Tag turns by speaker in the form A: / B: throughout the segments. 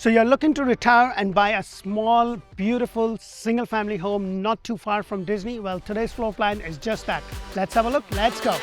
A: So you're looking to retire and buy a small, beautiful, single-family home not too far from Disney? Well, today's floor plan is just that. Let's have a look. Let's go.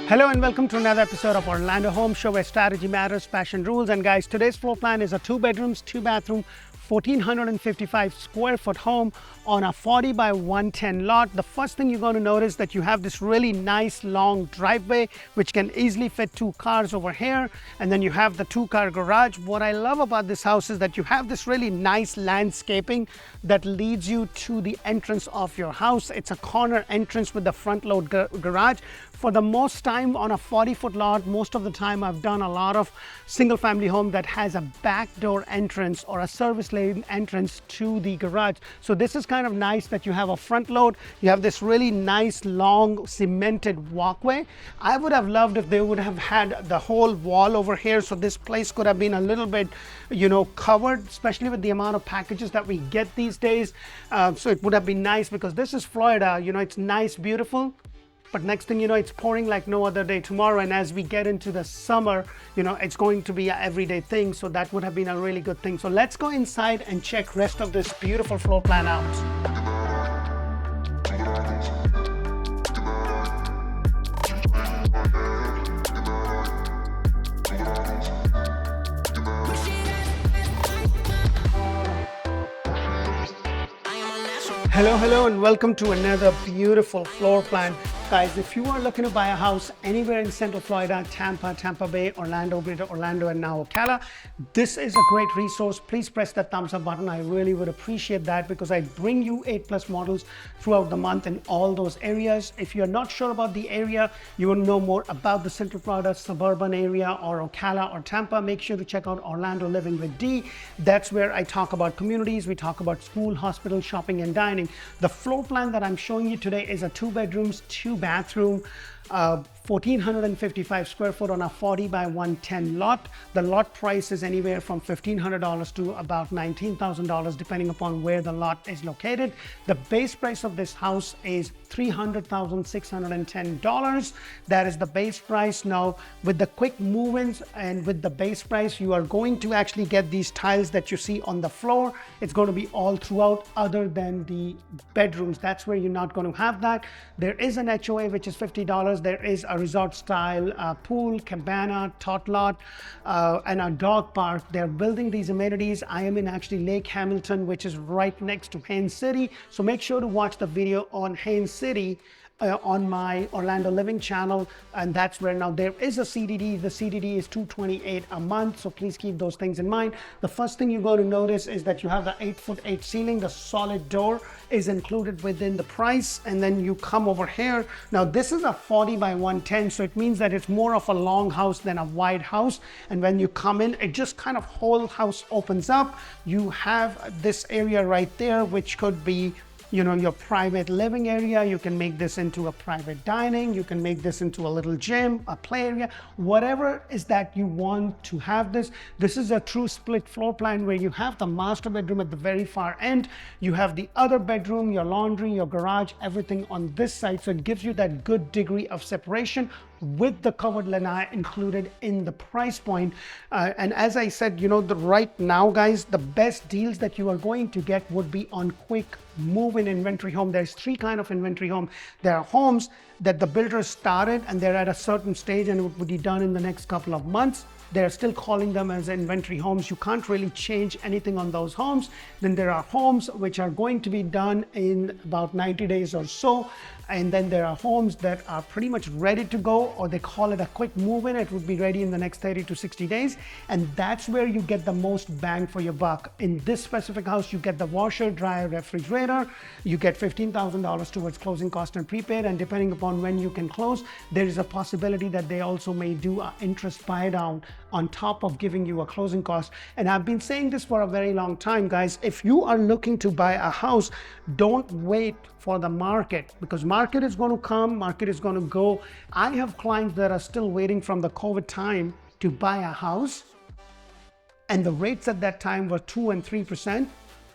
A: Hello and welcome to another episode of Orlando Home Show, where strategy matters, passion rules. And guys, today's floor plan is a 2 bedrooms, 2 bathroom, 1,455 square foot home on a 40 by 110 lot. The first thing you're going to notice that you have this really nice long driveway which can easily fit 2 cars over here, and then you have the 2-car garage. What I love about this house is that you have this really nice landscaping that leads you to the entrance of your house. It's a corner entrance with the front load garage. For the most time on a 40-foot lot, most of the time I've done a lot of single family home that has a back door entrance or a service lane entrance to the garage. So this is kind of nice that you have a front load. You have this really nice long cemented walkway. I would have loved if they would have had the whole wall over here, so this place could have been a little bit, covered, especially with the amount of packages that we get these days. So it would have been nice, because this is Florida, it's nice, beautiful. But next thing you know, it's pouring like no other day tomorrow. And as we get into the summer, it's going to be an everyday thing. So that would have been a really good thing. So let's go inside and check rest of this beautiful floor plan out. Hello and welcome to another beautiful floor plan. Guys, if you are looking to buy a house anywhere in Central Florida, Tampa Bay, Orlando, Greater Orlando, and now Ocala, this is a great resource. Please press that thumbs up button. I really would appreciate that, because I bring you 8+ models throughout the month in all those areas. If you're not sure about the area, you want to know more about the Central Florida suburban area or Ocala or Tampa, make sure to check out Orlando Living with D. That's where I talk about communities. We talk about school, hospital, shopping, and dining. The floor plan that I'm showing you today is a 2 bedrooms, 2 bathroom, 1,455 square foot on a 40 by 110 lot. The lot price is anywhere from $1,500 to about $19,000 depending upon where the lot is located. The base price of this house is $300,610. That is the base price. Now, with the quick move-ins and with the base price, you are going to actually get these tiles that you see on the floor. It's going to be all throughout, other than the bedrooms. That's where you're not going to have that. There is an HOA which is $50. There is a resort style pool, cabana, tot lot, and a dog park. They're building these amenities. I am in actually Lake Hamilton, which is right next to Haines City. So make sure to watch the video on Haines City on my Orlando Living channel, and that's where now there is a CDD. The CDD is $228 a month, so please keep those things in mind. The first thing you're going to notice is that you have the 8'8" ceiling. The solid door is included within the price, and then you come over here. Now this is a 40 by 110, so it means that it's more of a long house than a wide house. And when you come in, it just kind of whole house opens up. You have this area right there, which could be your private living area. You can make this into a private dining. You can make this into a little gym, a play area, whatever is that you want to have this. This is a true split floor plan where you have the master bedroom at the very far end. You have the other bedroom, your laundry, your garage, everything on this side. So it gives you that good degree of separation with the covered lanai included in the price point. And as I said, right now, guys, the best deals that you are going to get would be on quick move-in inventory home. There's 3 kinds of inventory home. There are homes that the builders started and they're at a certain stage and it would be done in the next couple of months. They're still calling them as inventory homes. You can't really change anything on those homes. Then there are homes which are going to be done in about 90 days or so. And then there are homes that are pretty much ready to go, or they call it a quick move-in. It would be ready in the next 30 to 60 days. And that's where you get the most bang for your buck. In this specific house, you get the washer, dryer, refrigerator. You get $15,000 towards closing cost and prepaid. And depending upon when you can close, there is a possibility that they also may do an interest buy down on top of giving you a closing cost. And I've been saying this for a very long time, guys. If you are looking to buy a house, don't wait for the market, because market is going to come, market is going to go. I have clients that are still waiting from the COVID time to buy a house, and the rates at that time were 2 and 3%,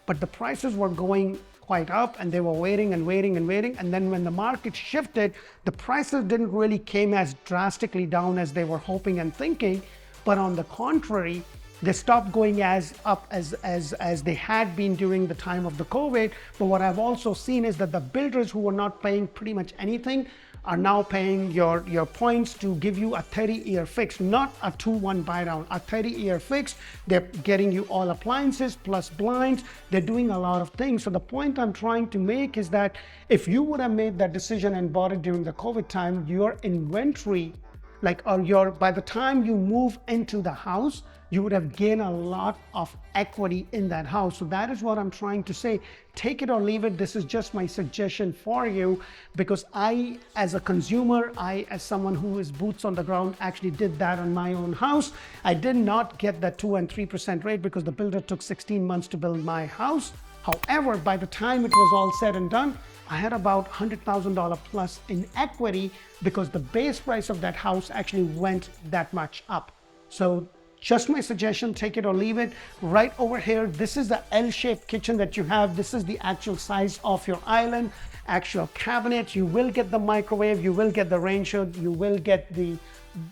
A: but the prices were going quite up, and they were waiting and waiting and waiting. And then when the market shifted, the prices didn't really came as drastically down as they were hoping and thinking, but on the contrary, they stopped going as up as they had been during the time of the COVID. But what I've also seen is that the builders who were not paying pretty much anything are now paying your points to give you a 30-year fix, not a 2-1 buy down, a 30-year fix. They're getting you all appliances plus blinds. They're doing a lot of things. So the point I'm trying to make is that if you would have made that decision and bought it during the COVID time, your inventory, by the time you move into the house, you would have gained a lot of equity in that house. So that is what I'm trying to say. Take it or leave it. This is just my suggestion for you, because I, as a consumer, as someone who is boots on the ground, actually did that on my own house. I did not get that 2 and 3% rate because the builder took 16 months to build my house. However, by the time it was all said and done, I had about $100,000 plus in equity because the base price of that house actually went that much up. So just my suggestion, take it or leave it. Right over here, this is the L-shaped kitchen that you have. This is the actual size of your island, actual cabinet. You will get the microwave, you will get the range hood, you will get the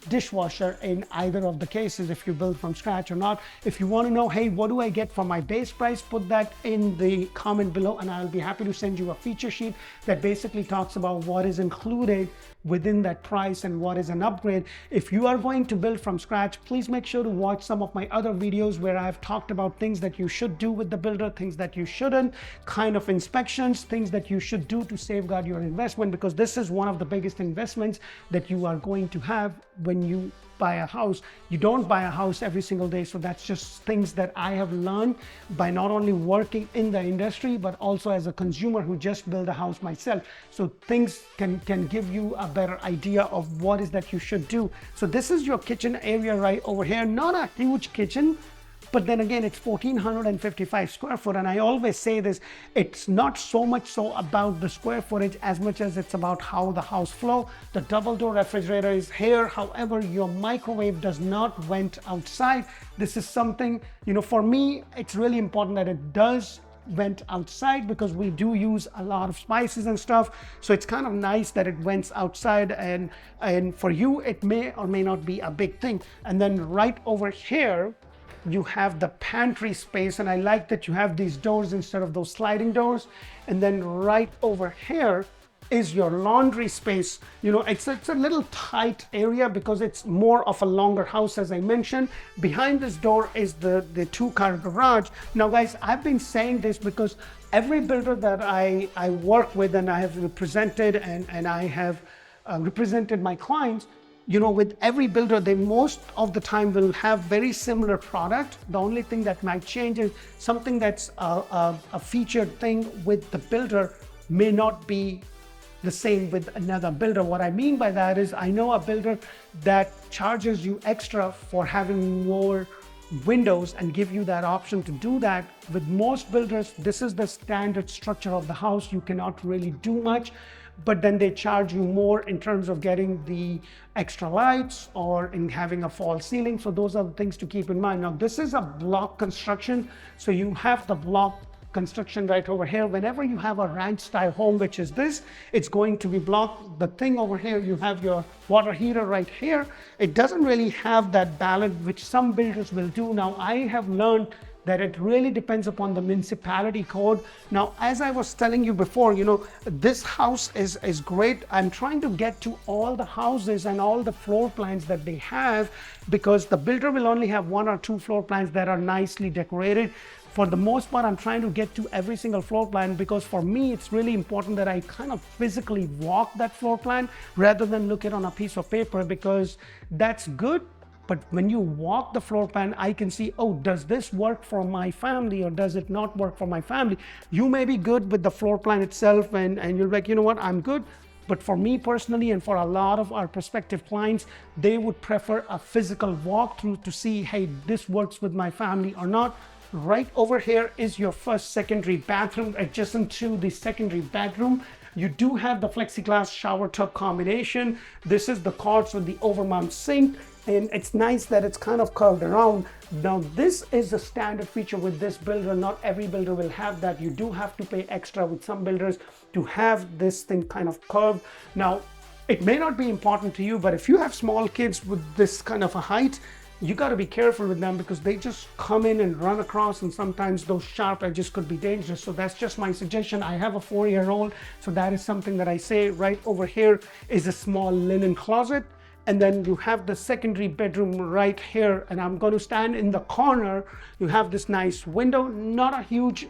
A: dishwasher in either of the cases if you build from scratch or not. If you want to know, hey, what do I get for my base price, put that in the comment below and I'll be happy to send you a feature sheet that basically talks about what is included within that price and what is an upgrade. If you are going to build from scratch, please make sure to watch some of my other videos where I've talked about things that you should do with the builder, things that you shouldn't, kind of inspections, things that you should do to safeguard your investment, because this is one of the biggest investments that you are going to have when you buy a house. You don't buy a house every single day. So that's just things that I have learned by not only working in the industry, but also as a consumer who just built a house myself. So things can give you a better idea of what is that you should do. So this is your kitchen area right over here. Not a huge kitchen, but then again, it's 1,455 square foot. And I always say this, it's not so much so about the square footage as much as it's about how the house flow. The double door refrigerator is here. However, your microwave does not went outside. This is something, for me, it's really important that it does went outside because we do use a lot of spices and stuff. So it's kind of nice that it went outside, and for you, it may or may not be a big thing. And then right over here, you have the pantry space, and I like that you have these doors instead of those sliding doors. And then right over here is your laundry space. It's a little tight area because it's more of a longer house, as I mentioned. Behind this door is the 2-car garage. Now guys, I've been saying this because every builder that I work with and I have represented and I have represented my clients, with every builder, they most of the time will have very similar product. The only thing that might change is something that's a featured thing with the builder may not be the same with another builder. What I mean by that is I know a builder that charges you extra for having more windows and give you that option to do that. With most builders, this is the standard structure of the house. You cannot really do much, but then they charge you more in terms of getting the extra lights or in having a false ceiling. So those are the things to keep in mind. Now, this is a block construction. So you have the block construction right over here. Whenever you have a ranch style home, which is this, it's going to be blocked. The thing over here, you have your water heater right here. It doesn't really have that balance, which some builders will do. Now, I have learned that it really depends upon the municipality code. Now, as I was telling you before, this house is great. I'm trying to get to all the houses and all the floor plans that they have, because the builder will only have 1 or 2 floor plans that are nicely decorated. For the most part, I'm trying to get to every single floor plan because for me, it's really important that I kind of physically walk that floor plan rather than look it on a piece of paper, because that's good. But when you walk the floor plan, I can see, oh, does this work for my family or does it not work for my family? You may be good with the floor plan itself and you're like, you know what, I'm good. But for me personally, and for a lot of our prospective clients, they would prefer a physical walkthrough to see, hey, this works with my family or not. Right over here is your first secondary bathroom. Adjacent to the secondary bedroom, you do have the plexiglass shower tub combination. This is the quartz with the overmount sink. And it's nice that it's kind of curved around. Now this is a standard feature with this builder. Not every builder will have that. You do have to pay extra with some builders to have this thing kind of curved. Now it may not be important to you, but if you have small kids with this kind of a height, you got to be careful with them because they just come in and run across, and sometimes those sharp edges could be dangerous. So that's just my suggestion. I have a 4-year-old, so that is something that I say. Right over here is a small linen closet. And then you have the secondary bedroom right here, and I'm going to stand in the corner. You have this nice window, not a huge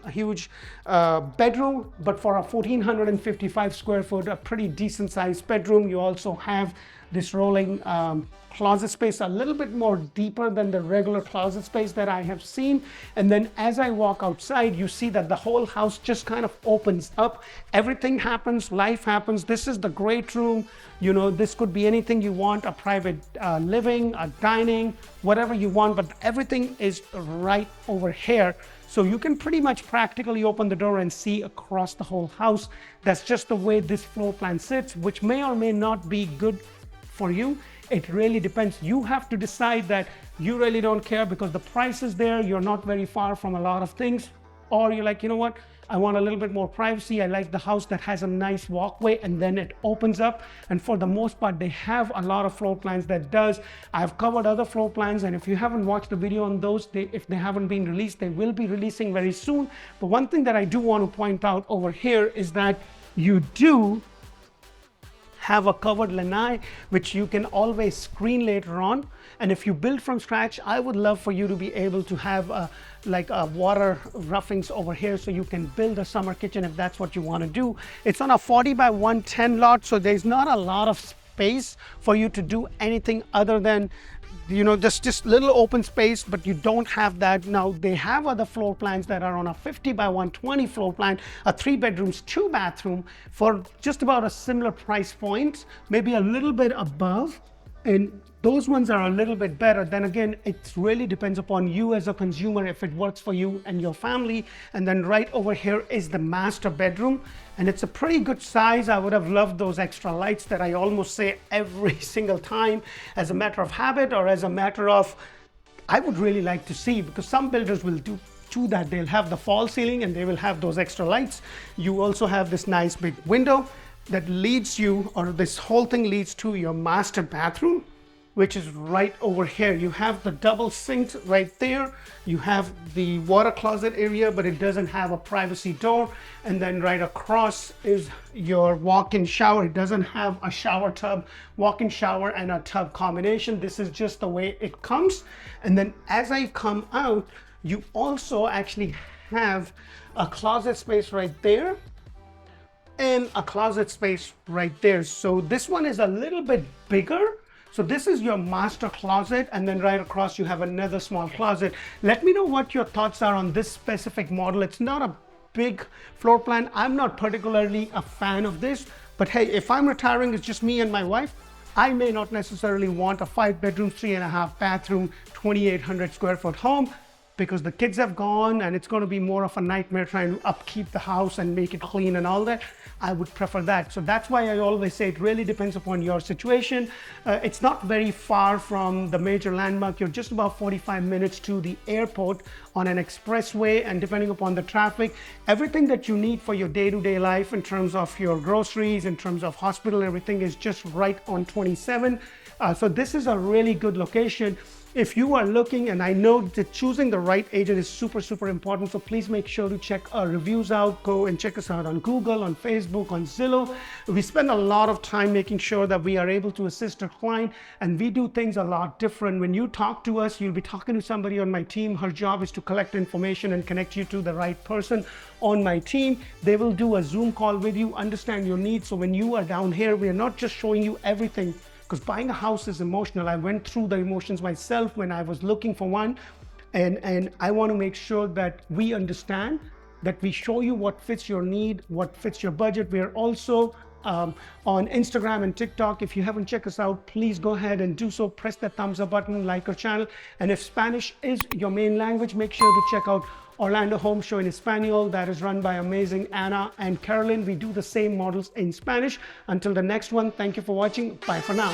A: bedroom, but for a 1455 square foot, a pretty decent sized bedroom. You also have this rolling closet space, a little bit more deeper than the regular closet space that I have seen. And then as I walk outside, you see that the whole house just kind of opens up. Everything happens, life happens. This is the great room. You know, this could be anything you want, a private living, a dining, whatever you want, but everything is right over here. So you can pretty much practically open the door and see across the whole house. That's just the way this floor plan sits, which may or may not be good for you. It really depends. You have to decide that you really don't care because the price is there. You're not very far from a lot of things. Or you're like, you know what? I want a little bit more privacy. I like the house that has a nice walkway and then it opens up. And for the most part, they have a lot of floor plans that does. I've covered other floor plans, and if you haven't watched the video on those, if they haven't been released, they will be releasing very soon. But one thing that I do want to point out over here is that you do have a covered lanai, which you can always screen later on. And if you build from scratch, I would love for you to be able to have like a water roughings over here, so you can build a summer kitchen if that's what you want to do. It's on a 40 by 110 lot, so there's not a lot of space for you to do anything other than, you know, just little open space, but you don't have that. Now they have other floor plans that are on a 50 by 120 floor plan, a 3 bedrooms, 2 bathroom for just about a similar price point, maybe a little bit above. And those ones are a little bit better. Then again, it really depends upon you as a consumer if it works for you and your family. And then right over here is the master bedroom, and it's a pretty good size. I would have loved those extra lights that I almost say every single time as a matter of habit, or as a matter of I would really like to see, because some builders will do that. They'll have the fall ceiling and they will have those extra lights. You also have this nice big window that leads you, or this whole thing leads to your master bathroom, which is right over here. You have the double sink right there. You have the water closet area, but it doesn't have a privacy door. And then right across is your walk-in shower. It doesn't have a shower tub, walk-in shower and a tub combination. This is just the way it comes. And then as I come out, you also actually have a closet space right there and a closet space right there. So this one is a little bit bigger. So this is your master closet, and then right across you have another small closet. Let me know what your thoughts are on this specific model. It's not a big floor plan. I'm not particularly a fan of this, but hey, if I'm retiring, it's just me and my wife, I may not necessarily want a 5 bedroom, 3.5 bathroom, 2,800 square foot home, because the kids have gone and it's going to be more of a nightmare trying to upkeep the house and make it clean and all that. I would prefer that. So that's why I always say it really depends upon your situation. It's not very far from the major landmark. You're just about 45 minutes to the airport on an expressway, and depending upon the traffic, everything that you need for your day-to-day life in terms of your groceries, in terms of hospital, everything is just right on 27. So this is a really good location. If you are looking, and I know that choosing the right agent is super, super important, so please make sure to check our reviews out. Go and check us out on Google, on Facebook, on Zillow. We spend a lot of time making sure that we are able to assist our client, and we do things a lot different. When you talk to us, you'll be talking to somebody on my team. Her job is to collect information and connect you to the right person on my team. They will do a Zoom call with you, understand your needs. So when you are down here, we are not just showing you everything, because buying a house is emotional. I went through the emotions myself when I was looking for one, and I want to make sure that we understand, that we show you what fits your need, what fits your budget. We are also on Instagram and TikTok. If you haven't checked us out, please go ahead and do so. Press that thumbs up button, like our channel, and if Spanish is your main language, make sure to check out Orlandohomeshow in Espanol. That is run by amazing Anna and Carolyn. We do the same models in Spanish. Until the next one, thank you for watching. Bye for now.